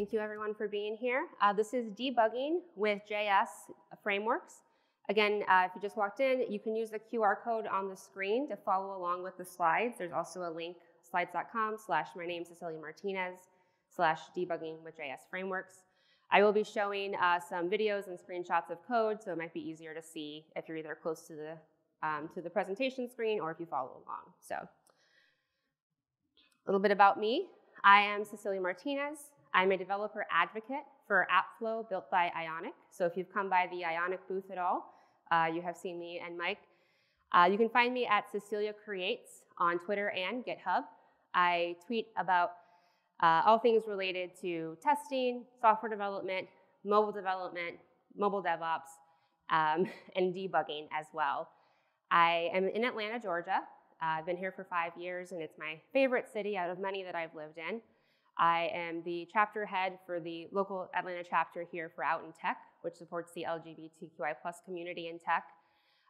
Thank you everyone for being here. This is debugging with JS frameworks. Again, if you just walked in, you can use the QR code on the screen to follow along with the slides. There's also a link, slides.com/my-name-Cecilia-Martinez/debugging with JS frameworks. I will be showing some videos and screenshots of code, so it might be easier to see if you're either close to the presentation screen or if you follow along. So, a little bit about me. I am Cecilia Martinez. I'm a developer advocate for AppFlow built by Ionic. So if you've come by the Ionic booth at all, you have seen me and Mike. You can find me at Cecilia Creates on Twitter and GitHub. I tweet about all things related to testing, software development, mobile DevOps, and debugging as well. I am in Atlanta, Georgia. I've been here for 5 years, and it's my favorite city out of many that I've lived in. I am the chapter head for the local Atlanta chapter here for Out in Tech, which supports the LGBTQI+ community in tech.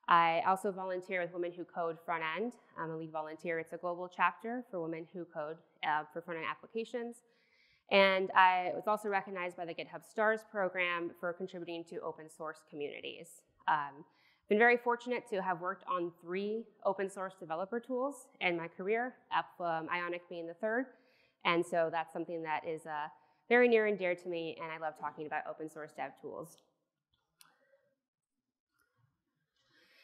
I also volunteer with Women Who Code Front End. I'm a lead volunteer. It's a global chapter for women who code for front-end applications. And I was also recognized by the GitHub Stars program for contributing to open source communities. Been very fortunate to have worked on 3 open source developer tools in my career, Ionic being the third. And so that's something that is very near and dear to me, and I love talking about open source dev tools.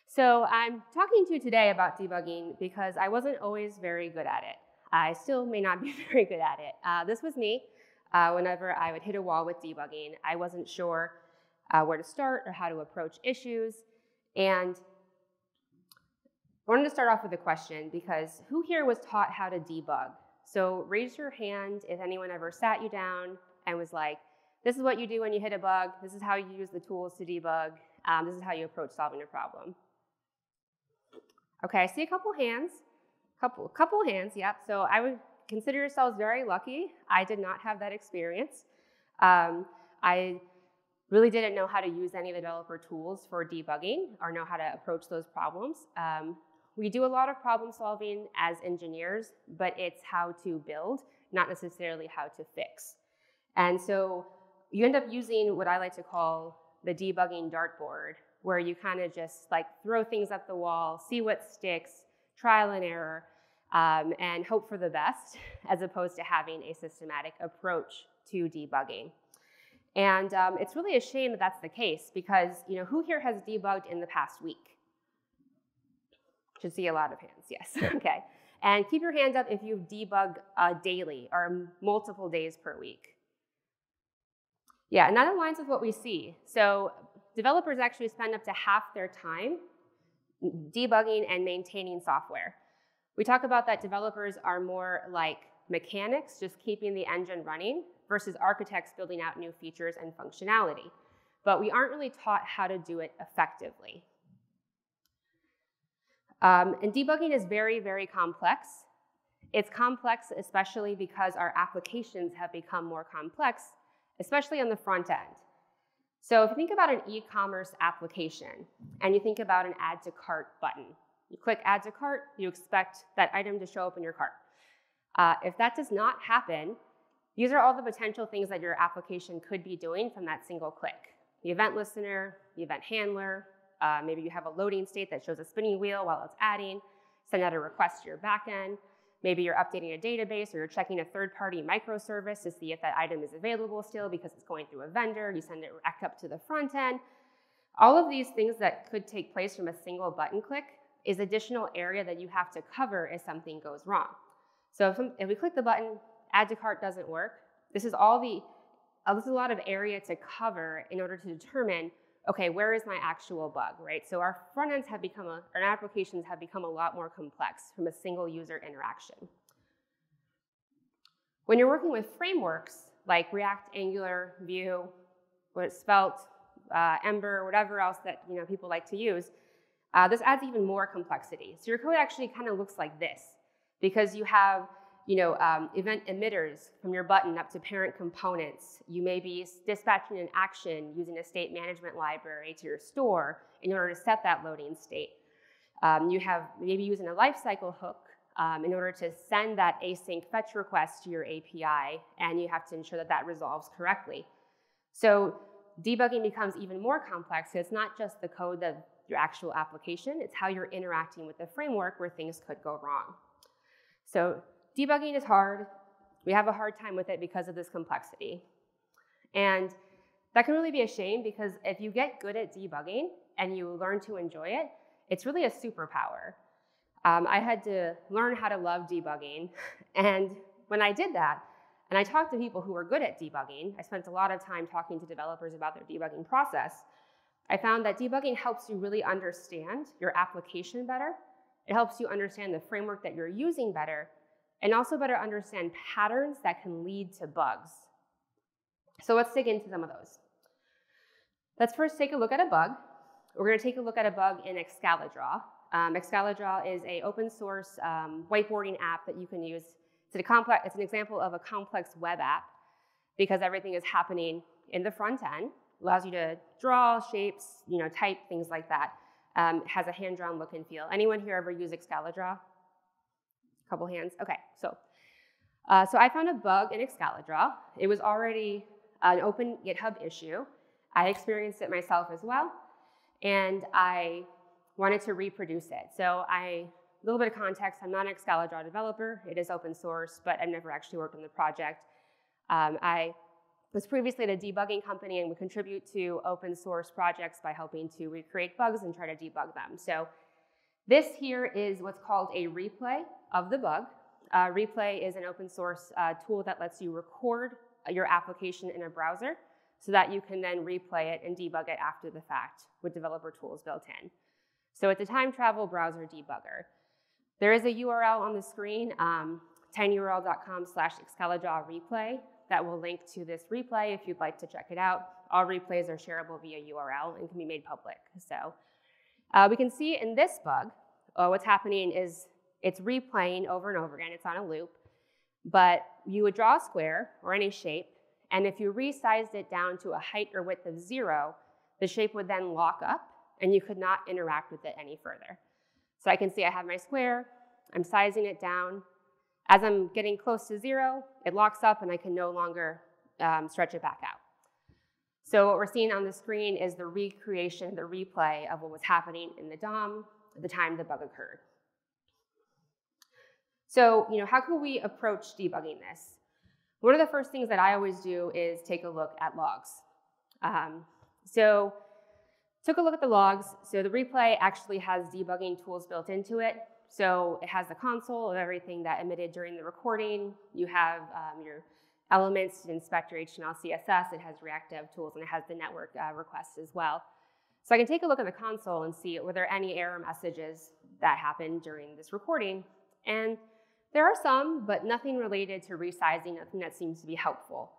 So I'm talking to you today about debugging because I wasn't always very good at it. I still may not be very good at it. This was me whenever I would hit a wall with debugging. I wasn't sure where to start or how to approach issues. And I wanted to start off with a question, because who here was taught how to debug? So raise your hand if anyone ever sat you down and was like, this is what you do when you hit a bug, this is how you use the tools to debug, this is how you approach solving a problem. Okay, I see a couple hands, couple hands, yep. So I would consider yourselves very lucky. I did not have that experience. I really didn't know how to use any of the developer tools for debugging or know how to approach those problems. We do a lot of problem solving as engineers, but it's how to build, not necessarily how to fix. And so you end up using what I like to call the debugging dartboard, where you kind of just like throw things at the wall, see what sticks, trial and error, and hope for the best, as opposed to having a systematic approach to debugging. And it's really a shame that that's the case, because who here has debugged in the past week? Should see a lot of hands, yes, okay. And keep your hand up if you've debugged daily or multiple days per week. Yeah, and that aligns with what we see. So developers actually spend up to half their time debugging and maintaining software. We talk about that developers are more like mechanics, just keeping the engine running, versus architects building out new features and functionality. But we aren't really taught how to do it effectively. And debugging is very, very complex. It's complex especially because our applications have become more complex, especially on the front end. So if you think about an e-commerce application and you think about an add to cart button, you click add to cart, you expect that item to show up in your cart. If that does not happen, these are all the potential things that your application could be doing from that single click. The event listener, the event handler, maybe you have a loading state that shows a spinning wheel while it's adding, send out a request to your backend. Maybe you're updating a database or you're checking a third-party microservice to see if that item is available still because it's going through a vendor. You send it back up to the front end. All of these things that could take place from a single button click is additional area that you have to cover if something goes wrong. So if we click the button, add to cart doesn't work, this is a lot of area to cover in order to determine, okay, where is my actual bug, right? So our front ends have become, our applications have become a lot more complex from a single user interaction. When you're working with frameworks like React, Angular, Vue, Svelte, Ember, whatever else that people like to use, this adds even more complexity. So your code actually kind of looks like this, because you have event emitters from your button up to parent components. You may be dispatching an action using a state management library to your store in order to set that loading state. You have maybe using a lifecycle hook in order to send that async fetch request to your API, and you have to ensure that that resolves correctly. So debugging becomes even more complex. It's not just the code of your actual application, it's how you're interacting with the framework where things could go wrong. So debugging is hard. We have a hard time with it because of this complexity. And that can really be a shame, because if you get good at debugging and you learn to enjoy it, it's really a superpower. I had to learn how to love debugging, and when I did that, and I talked to people who were good at debugging, I spent a lot of time talking to developers about their debugging process, I found that debugging helps you really understand your application better. It helps you understand the framework that you're using better, and also better understand patterns that can lead to bugs. So let's dig into some of those. Let's first take a look at a bug. We're going to take a look at a bug in Excalidraw. Excalidraw is an open source whiteboarding app that you can use. It's an example of a complex web app because everything is happening in the front end. Allows you to draw shapes, type, things like that. Has a hand-drawn look and feel. Anyone here ever use Excalidraw? A couple hands. Okay, so I found a bug in Excalidraw. It was already an open GitHub issue. I experienced it myself as well, and I wanted to reproduce it. So a little bit of context, I'm not an Excalidraw developer. It is open source, but I've never actually worked on the project. I was previously at a debugging company and would contribute to open source projects by helping to recreate bugs and try to debug them. So this here is what's called a replay of the bug. Replay is an open source tool that lets you record your application in a browser so that you can then replay it and debug it after the fact with developer tools built in. So it's a time travel browser debugger. There is a URL on the screen, tinyurl.com/Excalidraw replay, that will link to this replay if you'd like to check it out. All replays are shareable via URL and can be made public. So we can see in this bug, what's happening is it's replaying over and over again. It's on a loop. But you would draw a square or any shape, and if you resized it down to a height or width of 0, the shape would then lock up, and you could not interact with it any further. So I can see I have my square, I'm sizing it down. As I'm getting close to 0, it locks up, and I can no longer stretch it back out. So what we're seeing on the screen is the recreation, the replay of what was happening in the DOM at the time the bug occurred. So, how can we approach debugging this? One of the first things that I always do is take a look at logs. So took a look at the logs. So the replay actually has debugging tools built into it. So it has the console of everything that emitted during the recording. You have your elements to inspect your HTML, CSS. It has React Dev tools, and it has the network requests as well. So I can take a look at the console and see, were there any error messages that happened during this recording? And there are some, but nothing related to resizing, nothing that seems to be helpful.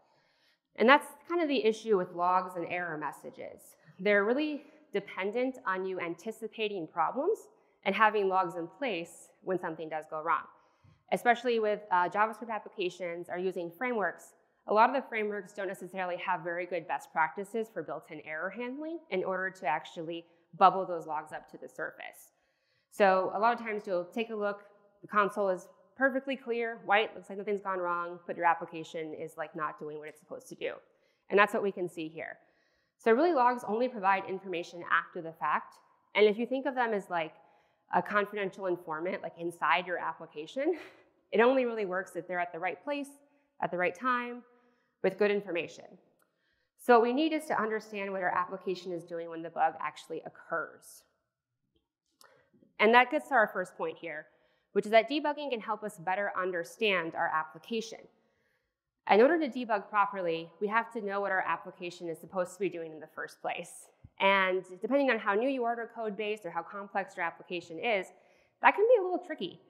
And that's kind of the issue with logs and error messages. They're really dependent on you anticipating problems and having logs in place when something does go wrong. Especially with JavaScript applications or using frameworks, a lot of the frameworks don't necessarily have very good best practices for built-in error handling in order to actually bubble those logs up to the surface. So a lot of times you'll take a look, the console is perfectly clear, white, looks like nothing's gone wrong, but your application is like not doing what it's supposed to do. And that's what we can see here. So really logs only provide information after the fact. And if you think of them as like a confidential informant, like inside your application, it only really works if they're at the right place, at the right time, with good information. So what we need is to understand what our application is doing when the bug actually occurs. And that gets to our first point here, which is that debugging can help us better understand our application. In order to debug properly, we have to know what our application is supposed to be doing in the first place. And depending on how new you are to code base or how complex your application is, that can be a little tricky.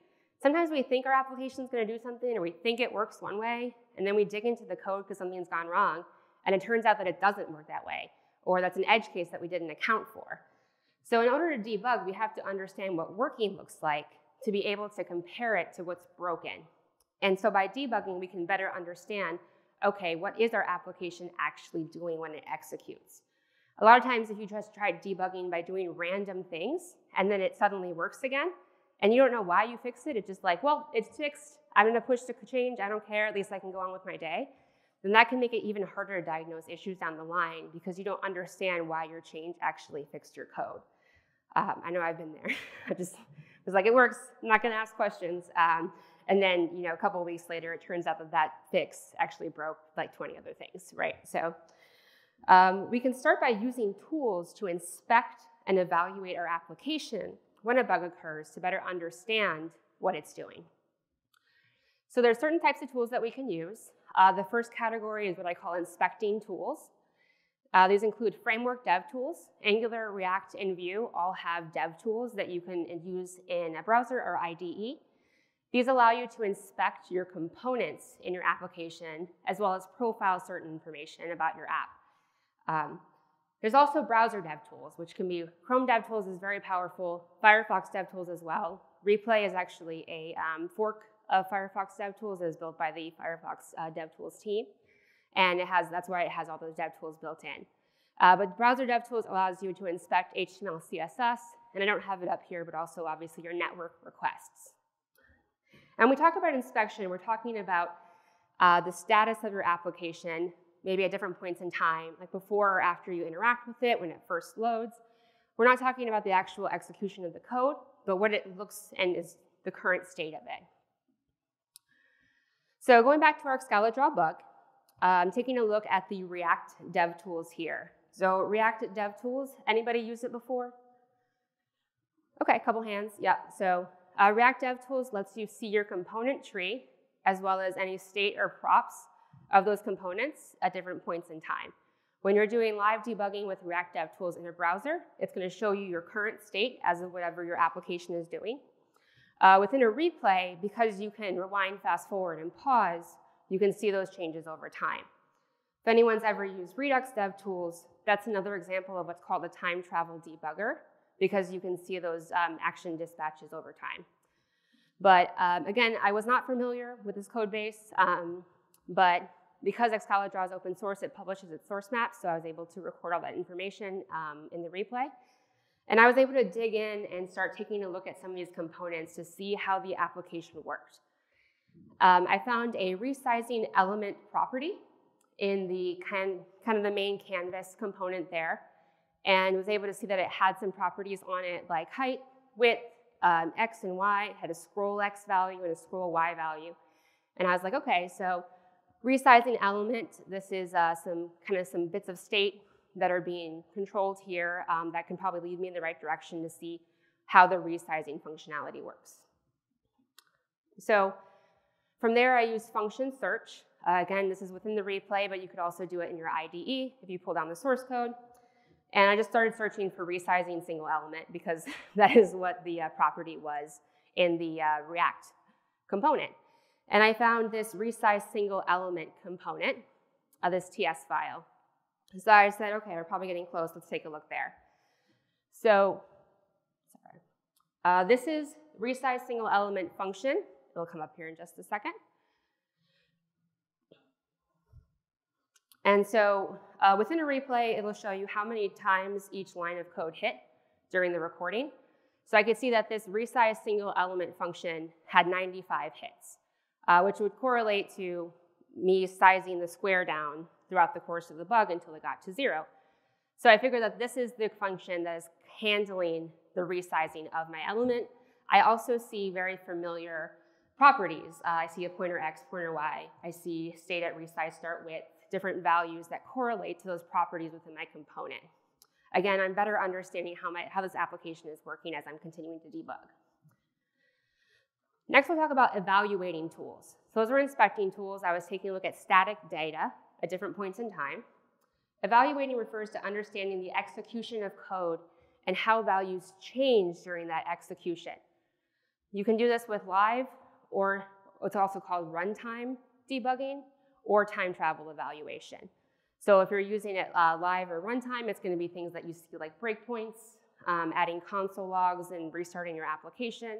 Sometimes we think our application is going to do something, or we think it works one way, and then we dig into the code because something's gone wrong, and it turns out that it doesn't work that way, or that's an edge case that we didn't account for. So in order to debug, we have to understand what working looks like to be able to compare it to what's broken. And so by debugging, we can better understand, okay, what is our application actually doing when it executes? A lot of times if you just try debugging by doing random things and then it suddenly works again, and you don't know why you fixed it, it's just like, well, it's fixed, I'm gonna push the change, I don't care, at least I can go on with my day, then that can make it even harder to diagnose issues down the line because you don't understand why your change actually fixed your code. I know I've been there. I just was like, it works, I'm not gonna ask questions. And then, a couple of weeks later, it turns out that that fix actually broke like 20 other things, right? So we can start by using tools to inspect and evaluate our application when a bug occurs to better understand what it's doing. So there are certain types of tools that we can use. The first category is what I call inspecting tools. These include framework dev tools. Angular, React, and Vue all have dev tools that you can use in a browser or IDE. These allow you to inspect your components in your application, as well as profile certain information about your app. There's also browser dev tools, which can be Chrome DevTools is very powerful, Firefox DevTools as well. Replay is actually a fork of Firefox DevTools that is built by the Firefox DevTools team. And that's why it has all those DevTools built in. But browser DevTools allows you to inspect HTML, CSS, and I don't have it up here, but also obviously your network requests. And when we talk about inspection, we're talking about the status of your application, maybe at different points in time, like before or after you interact with it, when it first loads. We're not talking about the actual execution of the code, but what it looks and is the current state of it. So going back to our Scala draw bug, I'm taking a look at the React DevTools here. So React DevTools, anybody used it before? Okay, a couple hands, yeah. So React DevTools lets you see your component tree, as well as any state or props of those components at different points in time. When you're doing live debugging with React DevTools in your browser, it's going to show you your current state as of whatever your application is doing. Within a replay, because you can rewind, fast forward, and pause, you can see those changes over time. If anyone's ever used Redux DevTools, that's another example of what's called a time travel debugger, because you can see those action dispatches over time. But again, I was not familiar with this code base, but because Scala Draw is open source, it publishes its source maps, so I was able to record all that information in the replay. And I was able to dig in and start taking a look at some of these components to see how the application worked. I found a resizing element property in the kind of the main canvas component there, and was able to see that it had some properties on it like height, width, X and Y. It had a scroll X value and a scroll Y value. And I was like, okay, so resizing element, this is some bits of state that are being controlled here that can probably lead me in the right direction to see how the resizing functionality works. So from there, I used function search. Again, this is within the replay, but you could also do it in your IDE if you pull down the source code. And I just started searching for resizing single element because that is what the property was in the React component. And I found this resize single element component of this TS file. So I said, okay, we're probably getting close. Let's take a look there. So this is resize single element function. It'll come up here in just a second. And so within a replay, it'll show you how many times each line of code hit during the recording. So I could see that this resize single element function had 95 hits, which would correlate to me sizing the square down throughout the course of the bug until it got to 0. So I figured that this is the function that is handling the resizing of my element. I also see very familiar properties. I see a pointer X, pointer Y. I see state at resize start width, different values that correlate to those properties within my component. Again, I'm better understanding how this application is working as I'm continuing to debug. Next, we'll talk about evaluating tools. So those are inspecting tools. I was taking a look at static data at different points in time. Evaluating refers to understanding the execution of code and how values change during that execution. You can do this with live, or what's also called runtime debugging, or time travel evaluation. So if you're using it live or runtime, it's going to be things that you see like breakpoints, adding console logs and restarting your application.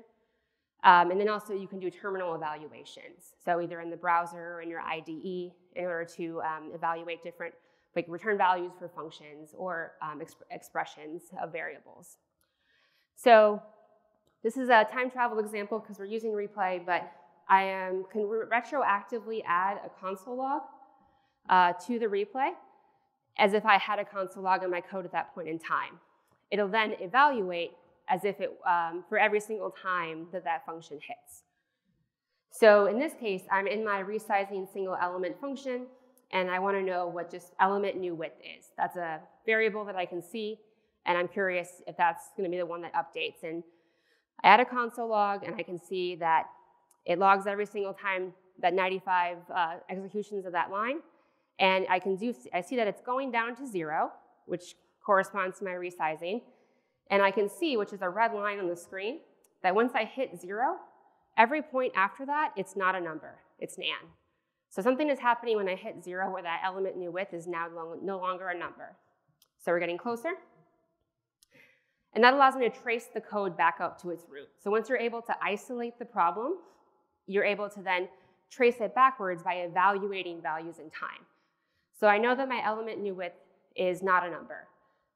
And then also you can do terminal evaluations. So either in the browser or in your IDE in order to evaluate different like return values for functions or expressions of variables. So This is a time travel example because we're using replay, but I can retroactively add a console log to the replay as if I had a console log in my code at that point in time. It'll then evaluate as if it, for every single time that that function hits. So in this case, I'm in my resizing single element function, and I want to know what just element new width is. That's a variable that I can see, and I'm curious if that's going to be the one that updates. And I add a console log, and I can see that it logs every single time that 95 executions of that line. And I see that it's going down to 0, which corresponds to my resizing. And I can see, which is a red line on the screen, that once I hit 0, every point after that, it's not a number, it's an and. So something is happening when I hit 0 where that element new width is now no longer a number. So we're getting closer. And that allows me to trace the code back up to its root. So once you're able to isolate the problem, you're able to then trace it backwards by evaluating values in time. So I know that my element new width is not a number.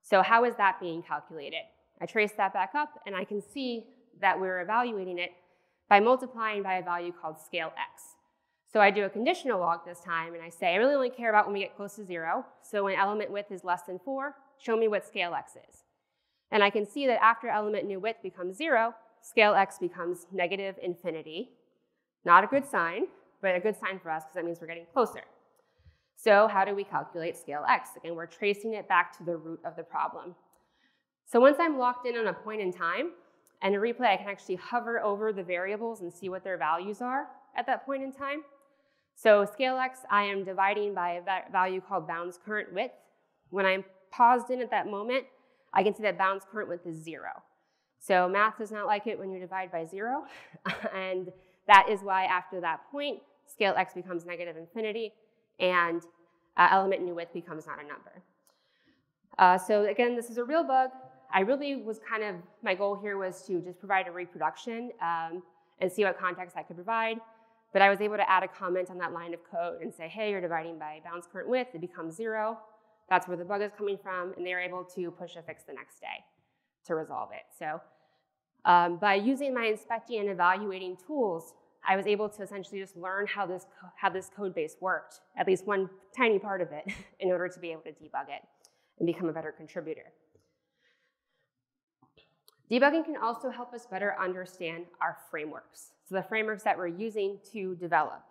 So how is that being calculated? I trace that back up, and I can see that we're evaluating it by multiplying by a value called scale x. So I do a conditional log this time, and I say, I really only care about when we get close to 0. So when element width is less than 4, show me what scale x is. And I can see that after element new width becomes 0, scale x becomes negative infinity. Not a good sign, but a good sign for us because that means we're getting closer. So how do we calculate scale x? Again, we're tracing it back to the root of the problem. So once I'm locked in on a point in time, and in replay, I can actually hover over the variables and see what their values are at that point in time. So scale x, I am dividing by a value called bounds current width. When I'm paused in at that moment, I can see that bounds current width is 0. So math does not like it when you divide by 0. And that is why after that point, scale x becomes negative infinity, and element new width becomes not a number. So again, this is a real bug. I really was my goal here was to just provide a reproduction and see what context I could provide. But I was able to add a comment on that line of code and say, hey, you're dividing by bounds current width, it becomes 0. That's where the bug is coming from, and they were able to push a fix the next day to resolve it. So by using my inspecting and evaluating tools, I was able to essentially just learn how this code base worked, at least one tiny part of it, in order to be able to debug it and become a better contributor. Debugging can also help us better understand our frameworks, so the frameworks that we're using to develop.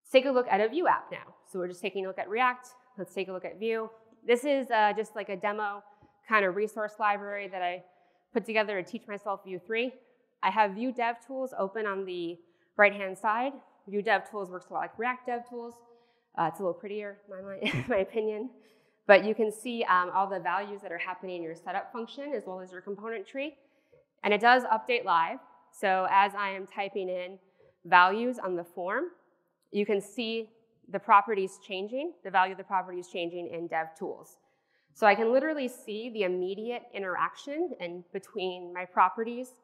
Let's take a look at a Vue app now. So we're just taking a look at React. Let's take a look at Vue. This is just like a demo kind of resource library that I put together to teach myself Vue 3. I have Vue DevTools open on the right-hand side. Vue DevTools works a lot like React DevTools. It's a little prettier, in my opinion. But you can see all the values that are happening in your setup function as well as your component tree. And it does update live. So as I am typing in values on the form, you can see the properties changing, the value of the properties changing in DevTools. So I can literally see the immediate interaction between my properties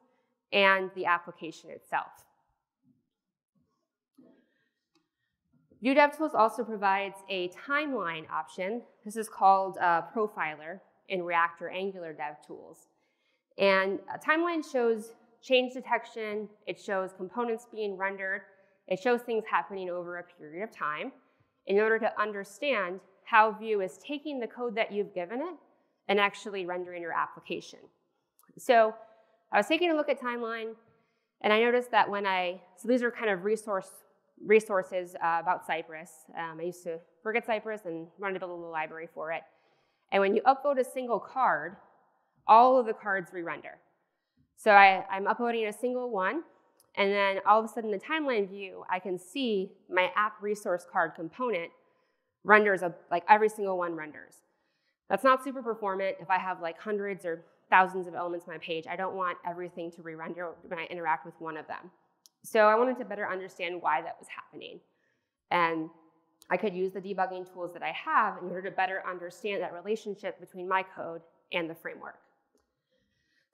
and the application itself. Vue DevTools also provides a timeline option. This is called Profiler in React or Angular DevTools. And a timeline shows change detection, it shows components being rendered, it shows things happening over a period of time in order to understand how Vue is taking the code that you've given it and actually rendering your application. So I was taking a look at timeline, and I noticed that so these are kind of resources about Cypress. I used to work at Cypress and run a little library for it. And when you upload a single card, all of the cards re-render. So I'm uploading a single one, and then all of a sudden in the timeline view, I can see my app resource card component renders, like every single one renders. That's not super performant. If I have like hundreds or thousands of elements on my page, I don't want everything to re-render when I interact with one of them. So I wanted to better understand why that was happening. And I could use the debugging tools that I have in order to better understand that relationship between my code and the framework.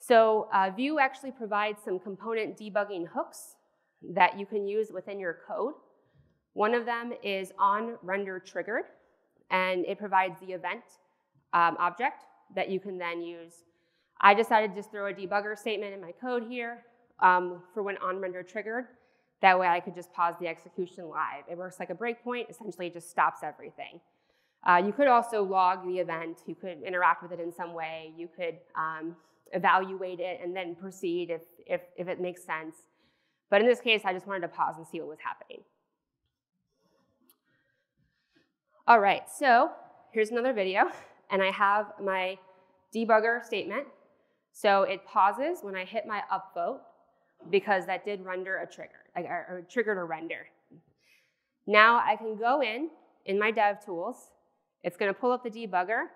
So Vue actually provides some component debugging hooks that you can use within your code. One of them is onRenderTriggered, and it provides the event object that you can then use I decided to just throw a debugger statement in my code here for when onRender triggered. That way I could just pause the execution live. It works like a breakpoint, essentially it just stops everything. You could also log the event, you could interact with it in some way, you could evaluate it and then proceed if it makes sense. But in this case, I just wanted to pause and see what was happening. All right, so here's another video, and I have my debugger statement. So it pauses when I hit my upvote because that did render a trigger, or triggered a render. Now I can go in my dev tools, it's gonna pull up the debugger,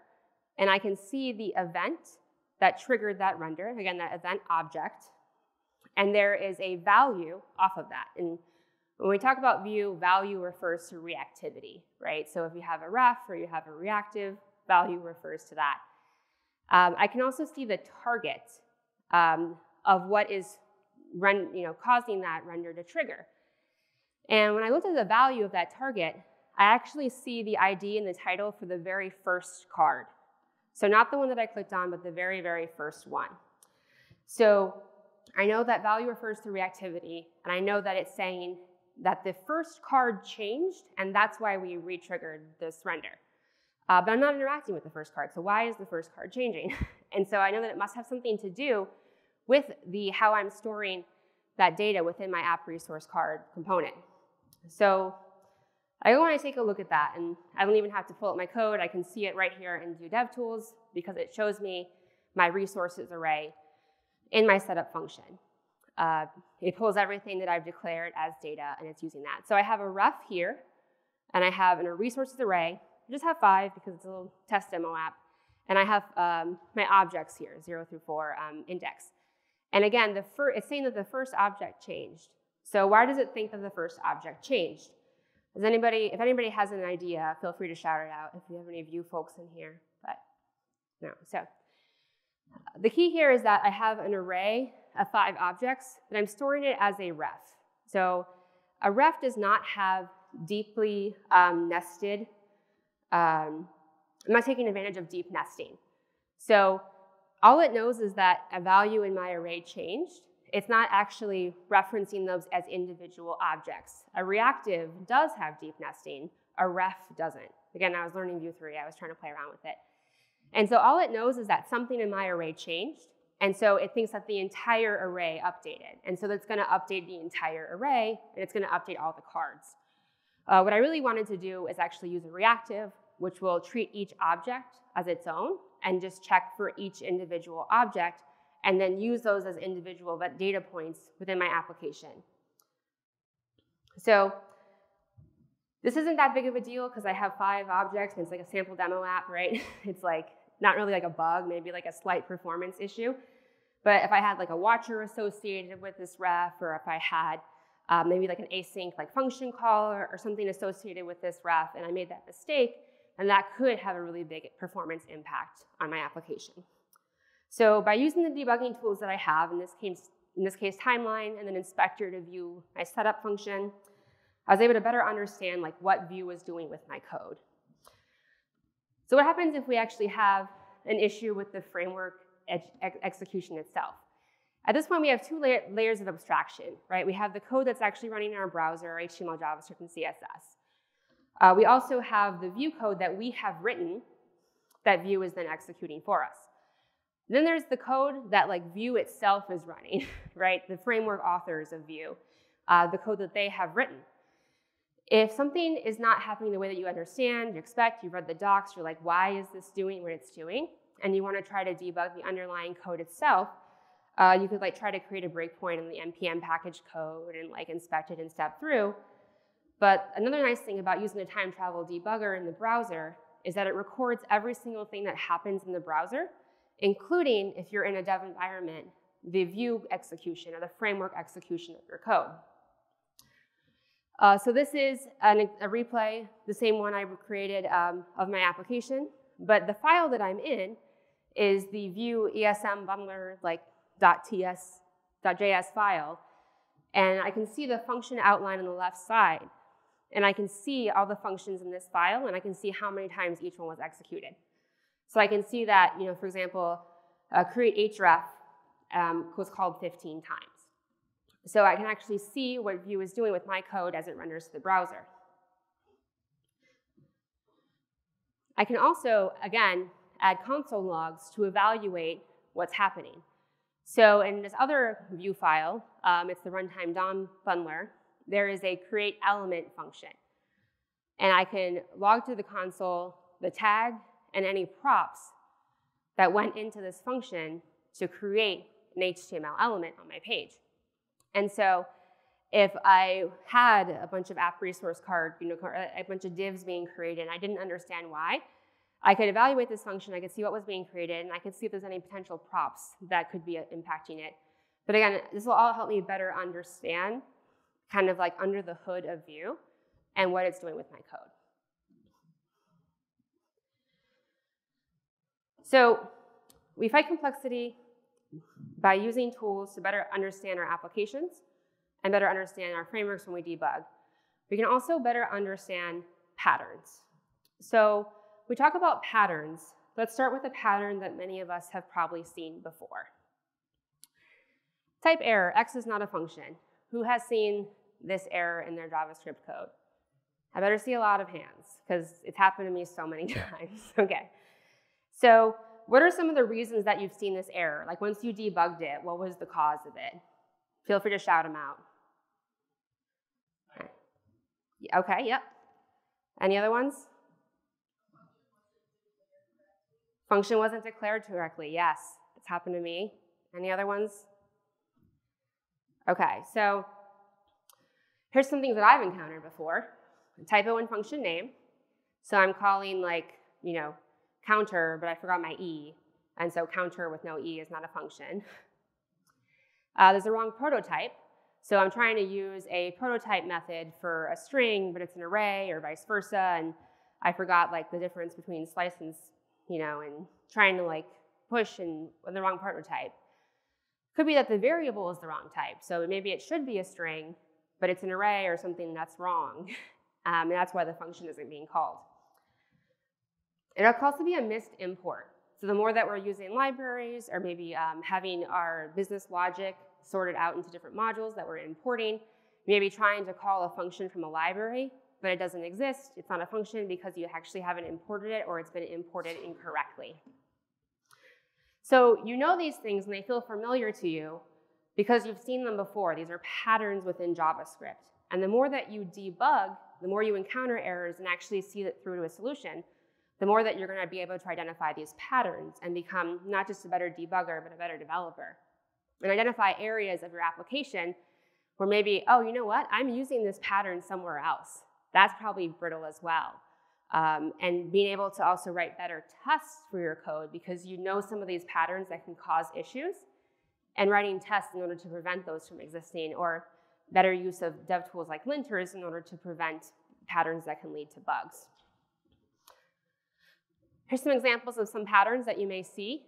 and I can see the event that triggered that render, again, that event object, and there is a value off of that. And when we talk about view, value refers to reactivity, right? So if you have a ref or you have a reactive, value refers to that. I can also see the target of what is causing that render to trigger. And when I looked at the value of that target, I actually see the ID and the title for the very first card. So not the one that I clicked on, but the very, very first one. So I know that value refers to reactivity, and I know that it's saying that the first card changed, and that's why we re-triggered this render. But I'm not interacting with the first card, so why is the first card changing? And so I know that it must have something to do with how I'm storing that data within my app resource card component. So I want to take a look at that, and I don't even have to pull up my code. I can see it right here in Do DevTools because it shows me my resources array in my setup function. It pulls everything that I've declared as data, and it's using that. So I have a ref here, and I have in a resources array. I just have 5 because it's a little test demo app. And I have my objects here, 0 through 4 index. And again, it's saying that the first object changed. So why does it think that the first object changed? If anybody has an idea, feel free to shout it out if you have any of you folks in here, but no. So the key here is that I have an array of 5 objects, but I'm storing it as a ref. So a ref does not have deeply nested, I'm not taking advantage of deep nesting. So all it knows is that a value in my array changed. It's not actually referencing those as individual objects. A reactive does have deep nesting, a ref doesn't. Again, I was learning Vue 3, I was trying to play around with it. And so all it knows is that something in my array changed, and so it thinks that the entire array updated. And so that's gonna update the entire array, and it's gonna update all the cards. What I really wanted to do is actually use a reactive, which will treat each object as its own, and just check for each individual object, and then use those as individual data points within my application. So this isn't that big of a deal because I have 5 objects and it's like a sample demo app, right? It's like not really like a bug, maybe like a slight performance issue. But if I had like a watcher associated with this ref, or if I had maybe like an async like function call or something associated with this ref, and I made that mistake, then that could have a really big performance impact on my application. So by using the debugging tools that I have, in this case timeline, and then inspector to view my setup function, I was able to better understand like what Vue was doing with my code. So what happens if we actually have an issue with the framework execution itself? At this point, we have 2 layers of abstraction, right? We have the code that's actually running in our browser, HTML, JavaScript, and CSS. We also have the Vue code that we have written that Vue is then executing for us. Then there's the code that like Vue itself is running, right? The framework authors of Vue, the code that they have written. If something is not happening the way that you understand, you expect, you've read the docs, you're like, why is this doing what it's doing? And you want to try to debug the underlying code itself, you could like try to create a breakpoint in the npm package code and like inspect it and step through. But another nice thing about using the time travel debugger in the browser is that it records every single thing that happens in the browser, including, if you're in a dev environment, the Vue execution or the framework execution of your code. So this is a replay, the same one I created of my application, but the file that I'm in is the Vue ESM bundler like .js file, and I can see the function outline on the left side, and I can see all the functions in this file, and I can see how many times each one was executed. So I can see that, for example, create href was called 15 times. So I can actually see what Vue is doing with my code as it renders to the browser. I can also, again, add console logs to evaluate what's happening. So in this other Vue file, it's the runtime DOM bundler, there is a create element function. And I can log to the console the tag and any props that went into this function to create an HTML element on my page. And so if I had a bunch of app resource card, a bunch of divs being created, and I didn't understand why, I could evaluate this function, I could see what was being created, and I could see if there's any potential props that could be impacting it. But again, this will all help me better understand kind of like under the hood of Vue and what it's doing with my code. So we fight complexity by using tools to better understand our applications and better understand our frameworks when we debug. We can also better understand patterns. So we talk about patterns. Let's start with a pattern that many of us have probably seen before. Type error, X is not a function. Who has seen this error in their JavaScript code? I better see a lot of hands because it's happened to me so many times. Okay. So what are some of the reasons that you've seen this error? Like once you debugged it, what was the cause of it? Feel free to shout them out. Okay, yep. Any other ones? Function wasn't declared correctly. Yes, it's happened to me. Any other ones? Okay, so here's some things that I've encountered before. A typo in function name. So I'm calling like, counter, but I forgot my E. And so counter with no E is not a function. There's a wrong prototype. So I'm trying to use a prototype method for a string, but it's an array or vice versa. And I forgot like the difference between slice and, and trying to like push and the wrong prototype. Could be that the variable is the wrong type. So maybe it should be a string, but it's an array or something that's wrong. And that's why the function isn't being called. It could also be a missed import. So the more that we're using libraries or maybe having our business logic sorted out into different modules that we're importing, maybe trying to call a function from a library, but it doesn't exist. It's not a function because you actually haven't imported it or it's been imported incorrectly. So you know these things and they feel familiar to you because you've seen them before. These are patterns within JavaScript. And the more that you debug, the more you encounter errors and actually see it through to a solution, the more that you're going to be able to identify these patterns and become not just a better debugger, but a better developer. And identify areas of your application where maybe, oh, you know what? I'm using this pattern somewhere else. That's probably brittle as well. And being able to also write better tests for your code because you know some of these patterns that can cause issues and writing tests in order to prevent those from existing or better use of dev tools like linters in order to prevent patterns that can lead to bugs. Here's some examples of some patterns that you may see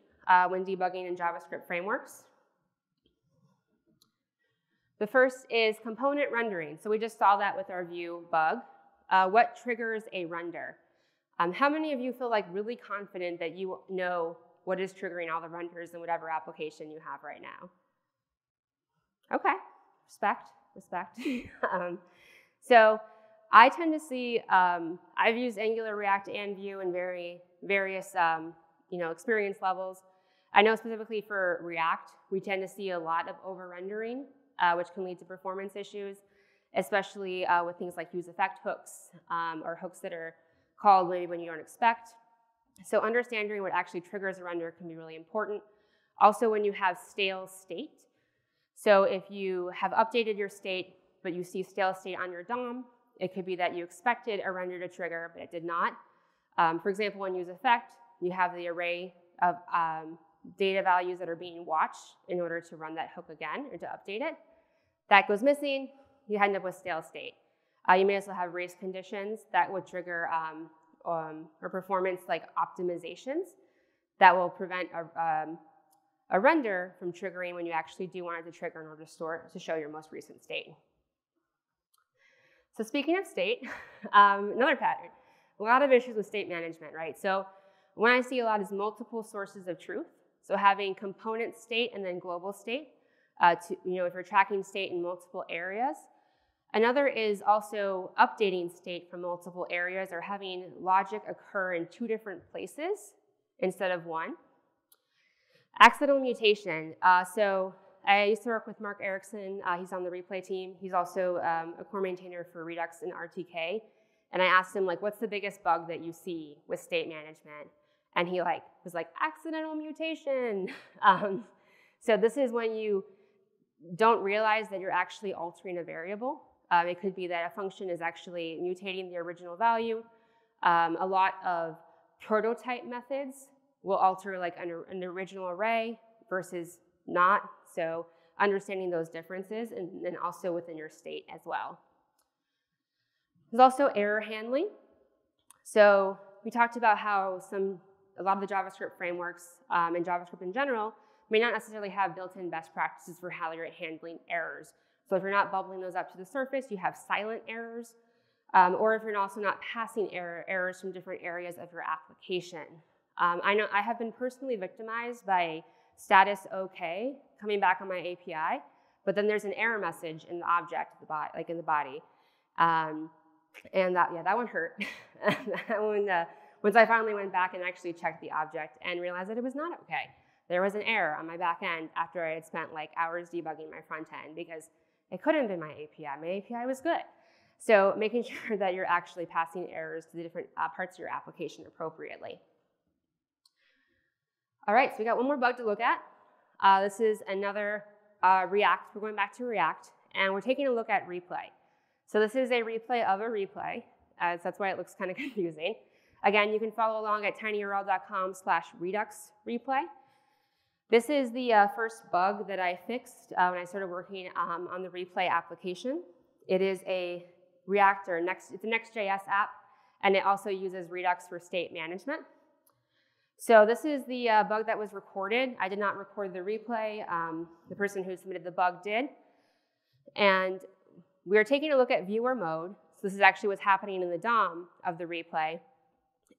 when debugging in JavaScript frameworks. The first is component rendering. So we just saw that with our Vue bug. What triggers a render? How many of you feel like really confident that you know what is triggering all the renders in whatever application you have right now? Okay, respect. So I tend to see, I've used Angular, React, and Vue in various experience levels. I know specifically for React, we tend to see a lot of over-rendering, which can lead to performance issues, especially with things like use effect hooks or hooks that are called maybe when you don't expect. So understanding what actually triggers a render can be really important. Also when you have stale state. So if you have updated your state, but you see stale state on your DOM, it could be that you expected a render to trigger, but it did not. For example, when use effect, you have the array of data values that are being watched in order to run that hook again or to update it. That goes missing, you end up with stale state. You may also have race conditions that would trigger or performance like optimizations that will prevent a render from triggering when you actually do want it to trigger in order to show your most recent state. So speaking of state, another pattern, a lot of issues with state management, right? So when I see a lot is multiple sources of truth. So having component state and then global state, if you're tracking state in multiple areas. Another is also updating state from multiple areas or having logic occur in 2 different places instead of 1. Accidental mutation. So I used to work with Mark Erickson. He's on the replay team. He's also a core maintainer for Redux and RTK. And I asked him, what's the biggest bug that you see with state management? And he was like, accidental mutation. So this is when you don't realize that you're actually altering a variable. It could be that a function is actually mutating the original value. A lot of prototype methods will alter an original array versus not. So understanding those differences and also within your state as well. There's also error handling. So we talked about how a lot of the JavaScript frameworks and JavaScript in general may not necessarily have built-in best practices for how you're handling errors. So if you're not bubbling those up to the surface, you have silent errors. Or if you're also not passing errors from different areas of your application. I know I have been personally victimized by status OK coming back on my API, but then there's an error message in the object, in the body. And that one hurt. Once I finally went back and actually checked the object and realized that it was not OK. There was an error on my back end after I had spent hours debugging my front end because it couldn't have been my API. My API was good. So making sure that you're actually passing errors to the different parts of your application appropriately. All right, so we got one more bug to look at. This is another React. We're going back to React, and we're taking a look at replay. So this is a replay of a replay. So that's why it looks kind of confusing. Again, you can follow along at tinyurl.com/Redux replay. This is the first bug that I fixed when I started working on the replay application. It is a React it's a Next.js app, and it also uses Redux for state management. So this is the bug that was recorded. I did not record the replay. The person who submitted the bug did. And we are taking a look at viewer mode. So this is actually what's happening in the DOM of the replay.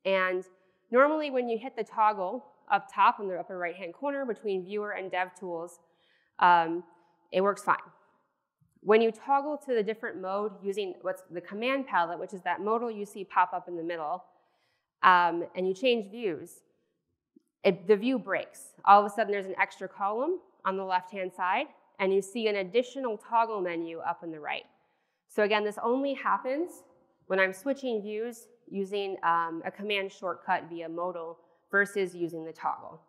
And normally when you hit the toggle up top in the upper right-hand corner between viewer and DevTools, it works fine. When you toggle to the different mode using what's the command palette, which is that modal you see pop up in the middle, and you change views, the view breaks. All of a sudden, there's an extra column on the left-hand side, and you see an additional toggle menu up on the right. So again, this only happens when I'm switching views using a command shortcut via modal versus using the toggle.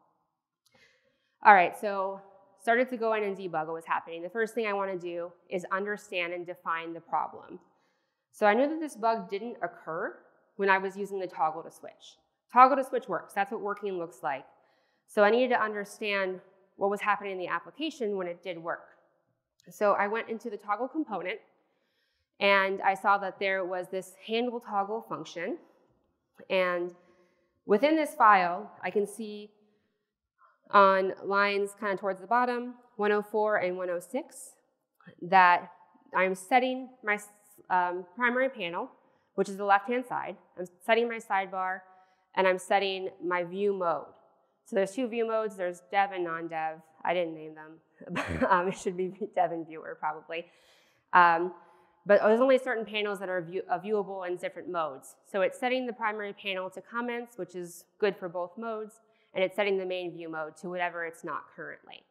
All right, so started to go in and debug what was happening. The first thing I want to do is understand and define the problem. So I knew that this bug didn't occur when I was using the toggle to switch. Toggle to switch works. That's what working looks like. So I needed to understand what was happening in the application when it did work. So I went into the toggle component, and I saw that there was this handle toggle function. And within this file, I can see on lines kind of towards the bottom, 104 and 106, that I'm setting my primary panel, which is the left-hand side. I'm setting my sidebar, and I'm setting my view mode. So there's 2 view modes. There's dev and non-dev. I didn't name them. It should be dev and viewer probably. But there's only certain panels that are viewable in different modes. So it's setting the primary panel to comments, which is good for both modes, and it's setting the main view mode to whatever it's not currently.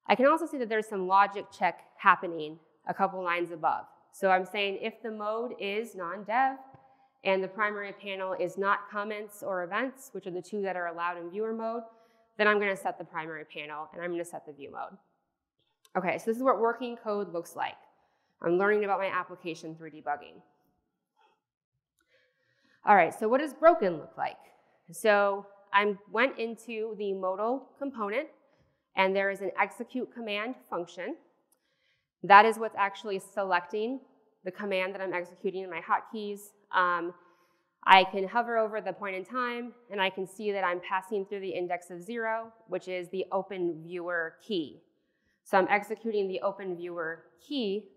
I can also see that there's some logic check happening a couple lines above. So I'm saying if the mode is non-dev and the primary panel is not comments or events, which are the 2 that are allowed in viewer mode, then I'm going to set the primary panel and I'm going to set the view mode. Okay, so this is what working code looks like. I'm learning about my application through debugging. All right, so what does broken look like? So I went into the modal component, and there is an execute command function. That is what's actually selecting the command that I'm executing in my hotkeys. I can hover over the point in time, and I can see that I'm passing through the index of 0, which is the open viewer key. So I'm executing the open viewer key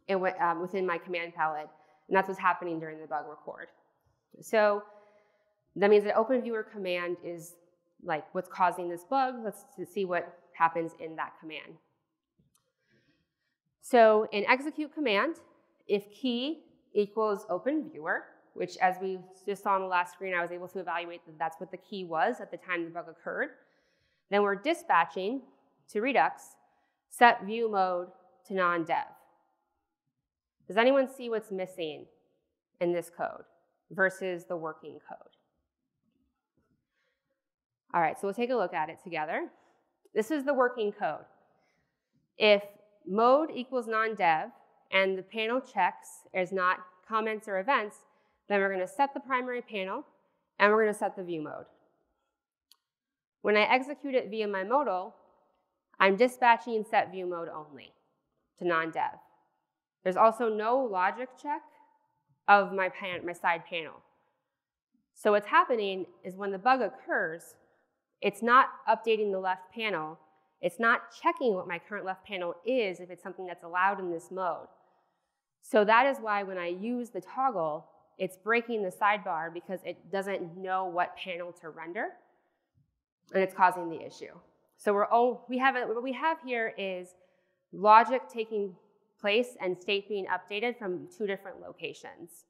within my command palette, and that's what's happening during the bug record. So that means that open viewer command is like what's causing this bug. Let's see what happens in that command. So in execute command, if key equals open viewer, which as we just saw on the last screen, I was able to evaluate that that's what the key was at the time the bug occurred. Then we're dispatching to Redux, set view mode to non-dev. Does anyone see what's missing in this code versus the working code? All right, so we'll take a look at it together. This is the working code. If mode equals non-dev and the panel checks is not comments or events, then we're going to set the primary panel and we're going to set the view mode. When I execute it via my modal, I'm dispatching set view mode only to non-dev. There's also no logic check of my side panel. So what's happening is when the bug occurs, it's not updating the left panel. It's not checking what my current left panel is if it's something that's allowed in this mode. So that is why when I use the toggle, it's breaking the sidebar because it doesn't know what panel to render, and it's causing the issue. So what we have here is logic taking place and state being updated from two different locations,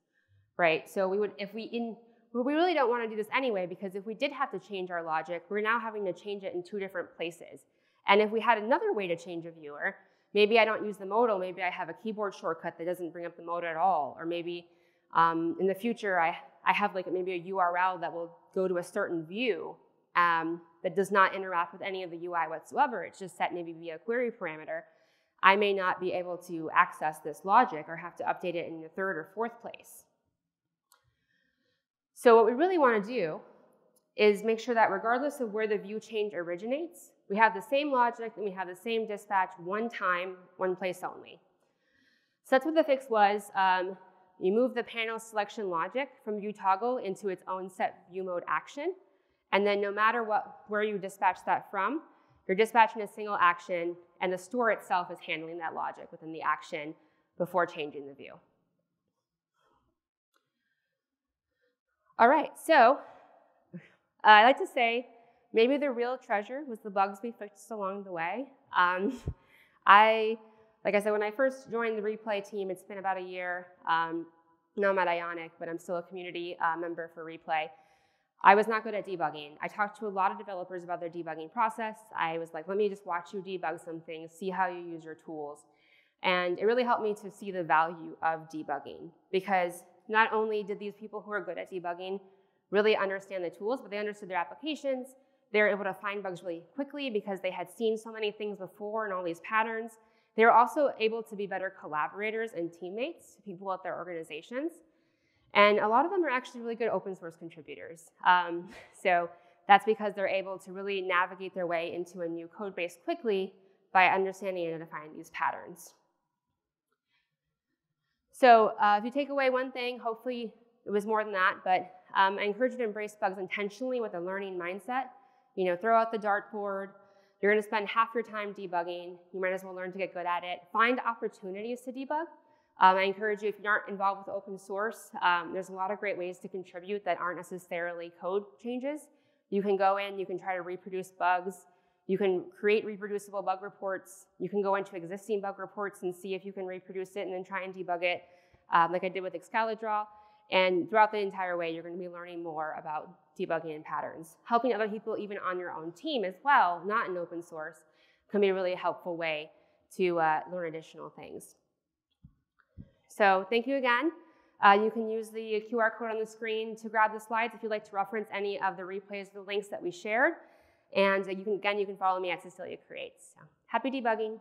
right? So we really don't want to do this anyway, because if we did have to change our logic, we're now having to change it in two different places. And if we had another way to change a viewer, maybe I don't use the modal, maybe I have a keyboard shortcut that doesn't bring up the modal at all, or maybe in the future I have like maybe a URL that will go to a certain view that does not interact with any of the UI whatsoever. It's just set maybe via a query parameter. I may not be able to access this logic or have to update it in the third or fourth place. So what we really want to do is make sure that regardless of where the view change originates, we have the same logic and we have the same dispatch one time, one place only. So that's what the fix was. You move the panel selection logic from view toggle into its own set view mode action. And then no matter where you dispatch that from, you're dispatching a single action, and the store itself is handling that logic within the action before changing the view. All right, so I like to say maybe the real treasure was the bugs we fixed along the way. Like I said, when I first joined the Replay team, it's been about a year. Now I'm at Ionic, but I'm still a community member for Replay. I was not good at debugging. I talked to a lot of developers about their debugging process. I was like, let me just watch you debug some things, see how you use your tools. And it really helped me to see the value of debugging, because not only did these people who are good at debugging really understand the tools, but they understood their applications. They were able to find bugs really quickly because they had seen so many things before and all these patterns. They were also able to be better collaborators and teammates to people at their organizations. And a lot of them are actually really good open source contributors. So that's because they're able to really navigate their way into a new code base quickly by understanding and identifying these patterns. So if you take away one thing, hopefully it was more than that, but I encourage you to embrace bugs intentionally with a learning mindset. You know, throw out the dartboard. You're going to spend half your time debugging. You might as well learn to get good at it. Find opportunities to debug. I encourage you, if you aren't involved with open source, there's a lot of great ways to contribute that aren't necessarily code changes. You can go in, you can try to reproduce bugs. You can create reproducible bug reports. You can go into existing bug reports and see if you can reproduce it and then try and debug it, like I did with Excalidraw. And throughout the entire way, you're going to be learning more about debugging and patterns. Helping other people, even on your own team as well, not in open source, can be a really helpful way to learn additional things. So thank you again. You can use the QR code on the screen to grab the slides if you'd like to reference any of the replays or the links that we shared. And you can follow me at Cecilia Creates. So, happy debugging.